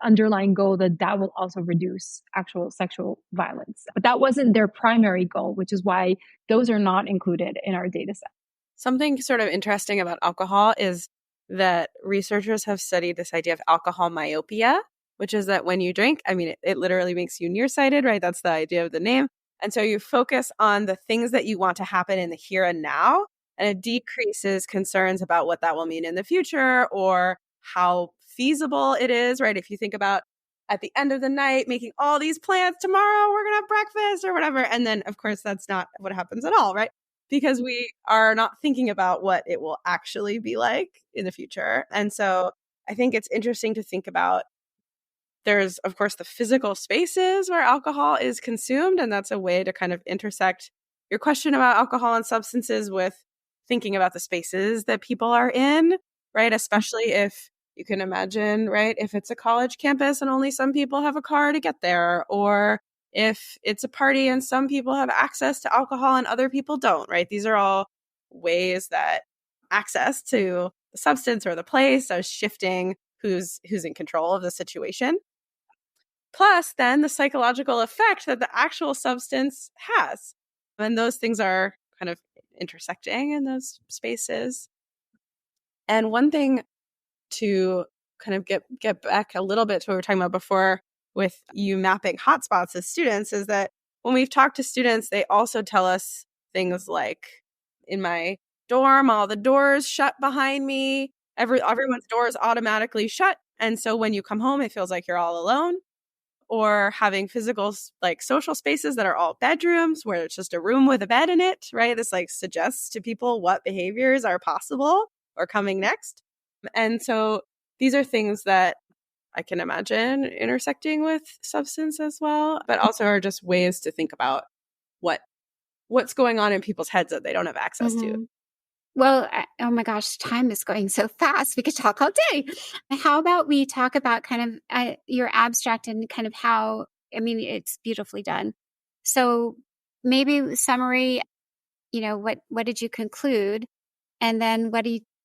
underlying goal that will also reduce actual sexual violence. But that wasn't their primary goal, which is why those are not included in our data set. Something sort of interesting about alcohol is that researchers have studied this idea of alcohol myopia, which is that when you drink, it literally makes you nearsighted, right? That's the idea of the name. And so you focus on the things that you want to happen in the here and now, and it decreases concerns about what that will mean in the future or how feasible it is, right? If you think about at the end of the night, making all these plans, tomorrow we're going to have breakfast or whatever. And then, of course, that's not what happens at all, right? Because we are not thinking about what it will actually be like in the future. And so I think it's interesting to think about. There's, of course, the physical spaces where alcohol is consumed, and that's a way to kind of intersect your question about alcohol and substances with thinking about the spaces that people are in, right? Especially if you can imagine, right, if it's a college campus and only some people have a car to get there, or if it's a party and some people have access to alcohol and other people don't, right? These are all ways that access to the substance or the place is shifting who's in control of the situation. Plus, then the psychological effect that the actual substance has. And those things are kind of intersecting in those spaces. And one thing to kind of get back a little bit to what we were talking about before with you mapping hotspots as students is that when we've talked to students, they also tell us things like, in my dorm, all the doors shut behind me. Everyone's doors automatically shut. And so when you come home, it feels like you're all alone. Or having physical, social spaces that are all bedrooms where it's just a room with a bed in it, right? This suggests to people what behaviors are possible or coming next. And so these are things that I can imagine intersecting with substance as well, but also are just ways to think about what's going on in people's heads that they don't have access to. Well, oh my gosh, time is going so fast. We could talk all day. How about we talk about kind of your abstract and kind of how, it's beautifully done. So maybe summary, what did you conclude? And then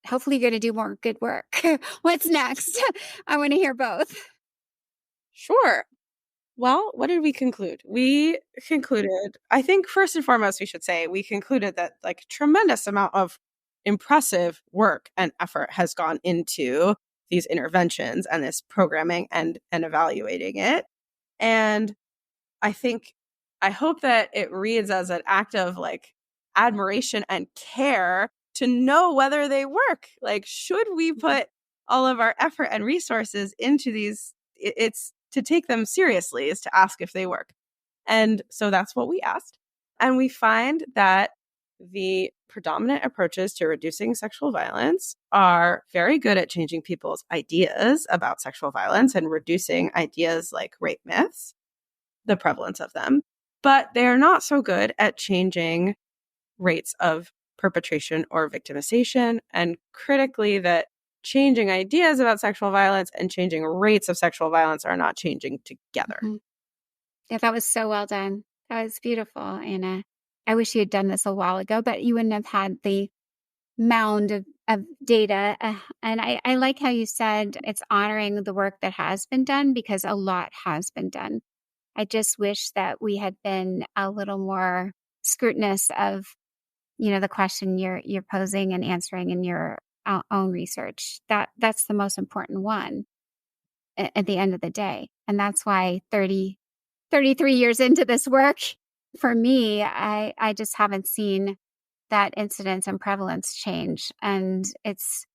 hopefully you're going to do more good work. What's next? I want to hear both. Sure. Well, what did we conclude? We concluded, I think first and foremost, we concluded that a tremendous amount of impressive work and effort has gone into these interventions and this programming and evaluating it. And I hope that it reads as an act of admiration and care to know whether they work. Should we put all of our effort and resources into these? It's to take them seriously is to ask if they work. And so that's what we asked. And we find that the predominant approaches to reducing sexual violence are very good at changing people's ideas about sexual violence and reducing ideas like rape myths, the prevalence of them. But they're not so good at changing rates of perpetration or victimization. And critically, that changing ideas about sexual violence and changing rates of sexual violence are not changing together. Mm-hmm. Yeah, that was so well done. That was beautiful, Anna. I wish you had done this a while ago, but you wouldn't have had the mound of data. And I like how you said it's honoring the work that has been done because a lot has been done. I just wish that we had been a little more scrutinous of, the question you're posing and answering in your own research. That's the most important one at the end of the day. And that's why 33 years into this work, for me, I just haven't seen that incidence and prevalence change. And it's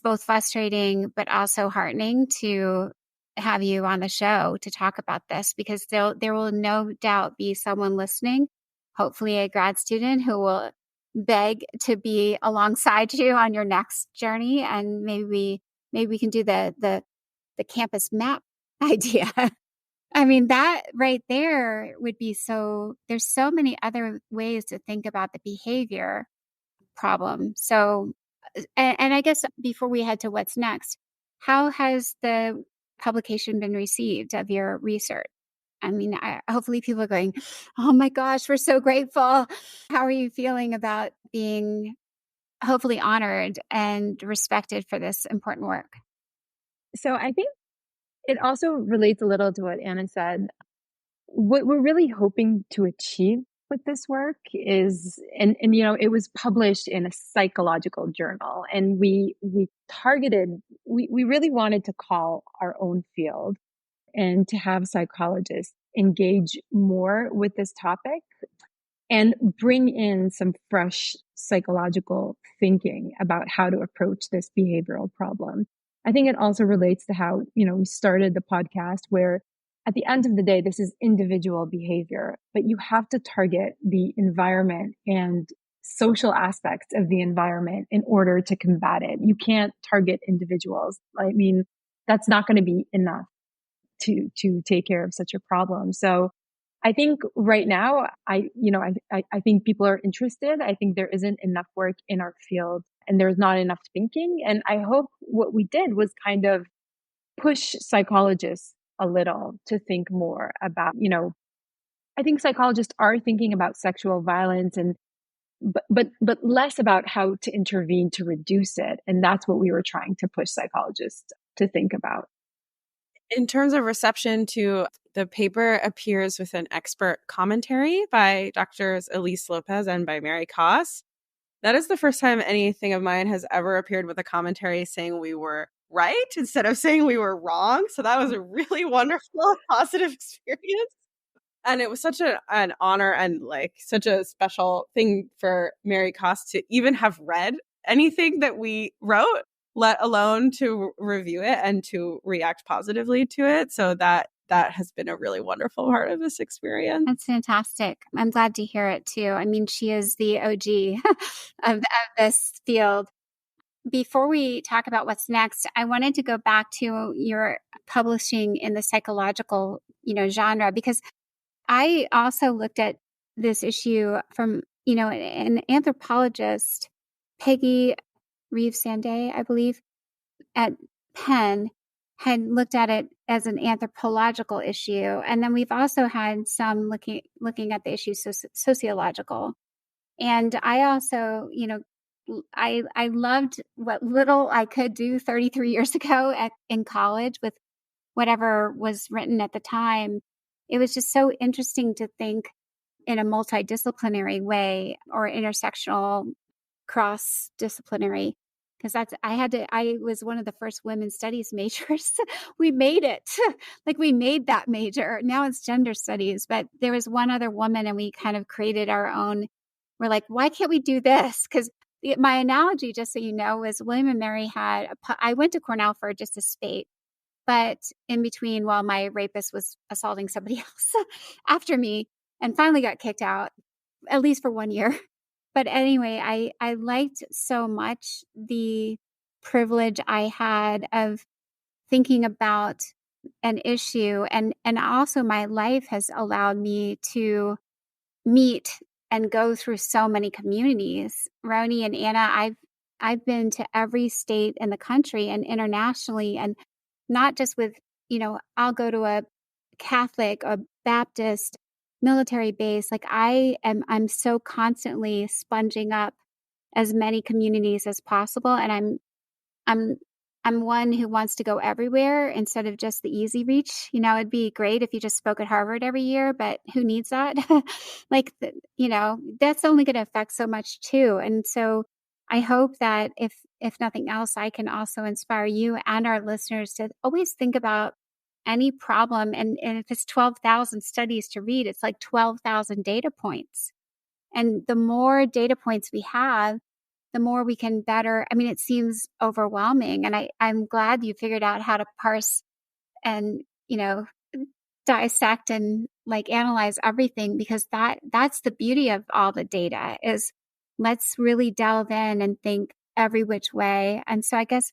both frustrating, but also heartening to have you on the show to talk about this, because there will no doubt be someone listening, hopefully a grad student, who will beg to be alongside you on your next journey. And maybe we can do the campus map idea. I mean, that right there would be there's so many other ways to think about the behavior problem. So, and I guess before we head to what's next, how has the publication been received of your research? I mean, hopefully people are going, oh my gosh, we're so grateful. How are you feeling about being hopefully honored and respected for this important work? So I think it also relates a little to what Anna said. What we're really hoping to achieve with this work is, and it was published in a psychological journal, and we really wanted to call our own field and to have psychologists engage more with this topic and bring in some fresh psychological thinking about how to approach this behavioral problem. I think it also relates to how, we started the podcast, where at the end of the day, this is individual behavior, but you have to target the environment and social aspects of the environment in order to combat it. You can't target individuals. I mean, that's not going to be enough to take care of such a problem. So I think right now, I think people are interested. I think there isn't enough work in our field and there's not enough thinking. And I hope what we did was kind of push psychologists a little to think more about, I think psychologists are thinking about sexual violence but less about how to intervene to reduce it. And that's what we were trying to push psychologists to think about. In terms of reception to the paper, appears with an expert commentary by Drs. Elise Lopez and by Mary Koss. That is the first time anything of mine has ever appeared with a commentary saying we were right instead of saying we were wrong. So that was a really wonderful, positive experience. And it was such an honor and such a special thing for Mary Koss to even have read anything that we wrote, let alone to review it and to react positively to it. So that has been a really wonderful part of this experience. That's fantastic. I'm glad to hear it too. I mean, she is the OG of this field. Before we talk about what's next, I wanted to go back to your publishing in the psychological, genre, because I also looked at this issue from, an anthropologist, Peggy Reeves-Sande, I believe, at Penn, had looked at it as an anthropological issue. And then we've also had some looking at the issue sociological. And I also, I loved what little I could do 33 years ago in college with whatever was written at the time. It was just so interesting to think in a multidisciplinary way, or intersectional, cross-disciplinary, because I was one of the first women's studies majors. We made it. We made that major. Now it's gender studies, but there was one other woman and we kind of created our own. We're like, why can't we do this? Because my analogy, just so you know, is William and Mary I went to Cornell for just a spate, but in between, while my rapist was assaulting somebody else after me and finally got kicked out, at least for 1 year. But anyway, I liked so much the privilege I had of thinking about an issue. And also my life has allowed me to meet and go through so many communities. Roni and Anna, I've been to every state in the country and internationally, and not just with, I'll go to a Catholic or Baptist military base. I'm so constantly sponging up as many communities as possible. And I'm I'm one who wants to go everywhere instead of just the easy reach. It'd be great if you just spoke at Harvard every year, but who needs that? That's only going to affect so much too. And so I hope that if nothing else, I can also inspire you and our listeners to always think about any problem. And if it's 12,000 studies to read, it's like 12,000 data points. And the more data points we have, the more we can better. I mean, it seems overwhelming. And I'm glad you figured out how to parse and, dissect and analyze everything, because that's the beauty of all the data is let's really delve in and think every which way. And so I guess,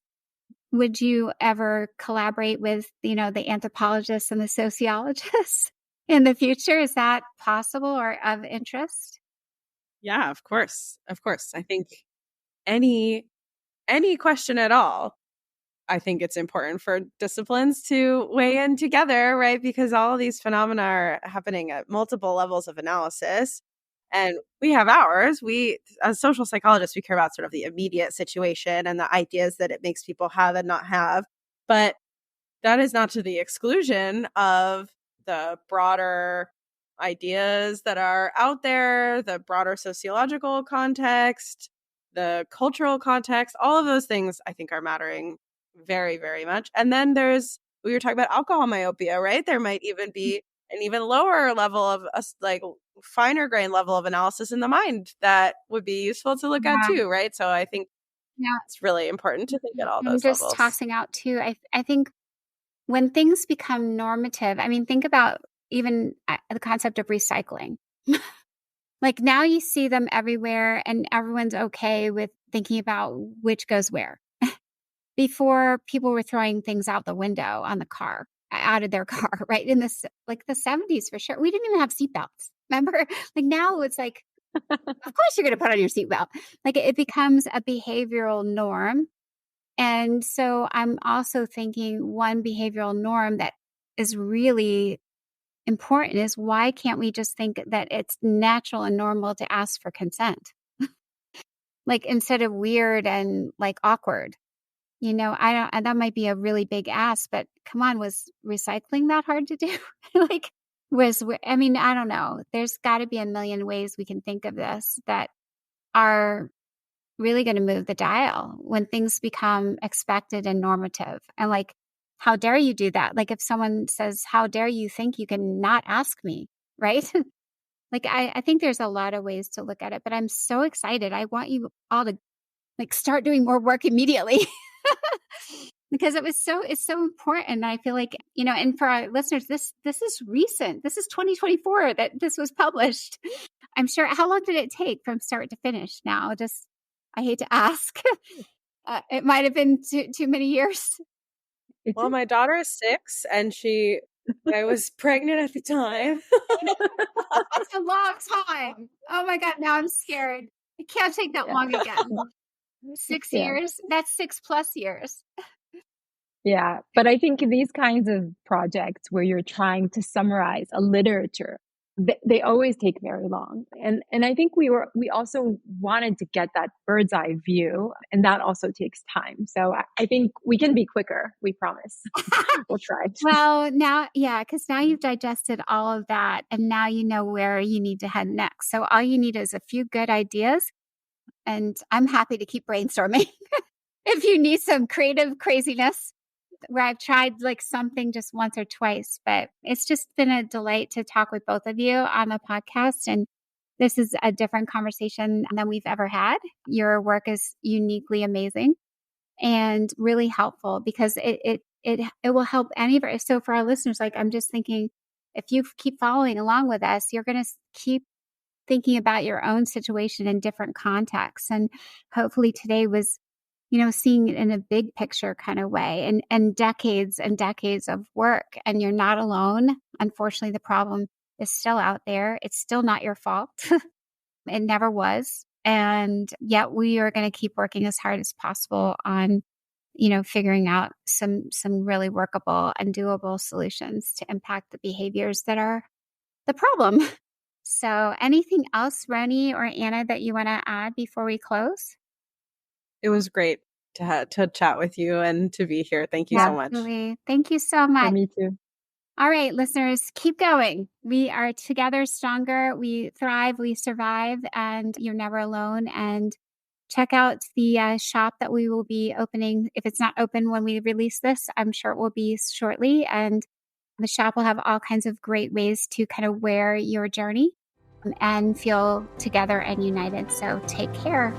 would you ever collaborate with, the anthropologists and the sociologists in the future? Is that possible or of interest? Yeah, of course. Of course. I think any question at all, I think it's important for disciplines to weigh in together, right? Because all of these phenomena are happening at multiple levels of analysis. And we have ours. We, as social psychologists, we care about sort of the immediate situation and the ideas that it makes people have and not have. But that is not to the exclusion of the broader ideas that are out there, the broader sociological context, the cultural context. All of those things I think are mattering very, very much. And then we were talking about alcohol myopia, right? There might even be an even lower level of finer grain level of analysis in the mind that would be useful to look at too, right? So I think it's really important to think at all I'm those just levels. tossing out too. I think when things become normative, I mean, think about even the concept of recycling. Now you see them everywhere and everyone's okay with thinking about which goes where. Before, people were throwing things out the window on the car, out of their car, right? In the 70s for sure. We didn't even have seatbelts. Remember? Now it's of course you're going to put on your seatbelt. It becomes a behavioral norm. And so I'm also thinking one behavioral norm that is really important is, why can't we just think that it's natural and normal to ask for consent? Instead of weird and awkward. That might be a really big ask, but come on, was recycling that hard to do? I don't know. There's got to be a million ways we can think of this that are really going to move the dial when things become expected and normative. And how dare you do that? If someone says, how dare you think you can not ask me, right? I think there's a lot of ways to look at it, but I'm so excited. I want you all to start doing more work immediately. Because it's so important. I feel and for our listeners, this is recent. This is 2024 that this was published. I'm sure. How long did it take from start to finish? Now, I hate to ask. It might have been too many years. Well, my daughter is 6 and I was pregnant at the time. That's a long time. Oh my God. Now I'm scared. It can't take that long again. 6 years. That's 6+ years. Yeah. But I think these kinds of projects where you're trying to summarize a literature, they always take very long. And I think we also wanted to get that bird's eye view, and that also takes time. So I think we can be quicker. We promise. We'll try. Well, now, because now you've digested all of that, and now you know where you need to head next. So all you need is a few good ideas, and I'm happy to keep brainstorming. If you need some creative craziness, where I've tried something just once or twice, but it's just been a delight to talk with both of you on the podcast. And this is a different conversation than we've ever had. Your work is uniquely amazing and really helpful, because it will help any of our. So for our listeners, I'm just thinking, if you keep following along with us, you're going to keep thinking about your own situation in different contexts. And hopefully today was, seeing it in a big picture kind of way, and decades and decades of work. And you're not alone. Unfortunately, the problem is still out there. It's still not your fault. It never was. And yet we are going to keep working as hard as possible on, figuring out some really workable and doable solutions to impact the behaviors that are the problem. So anything else, Roni or Anna, that you want to add before we close? It was great. to chat with you and to be here. Thank you so much. Absolutely. Thank you so much. For me too. All right, listeners, keep going. We are together stronger. We thrive, we survive, and you're never alone. And check out the shop that we will be opening. If it's not open when we release this, I'm sure it will be shortly. And the shop will have all kinds of great ways to kind of wear your journey and feel together and united. So take care.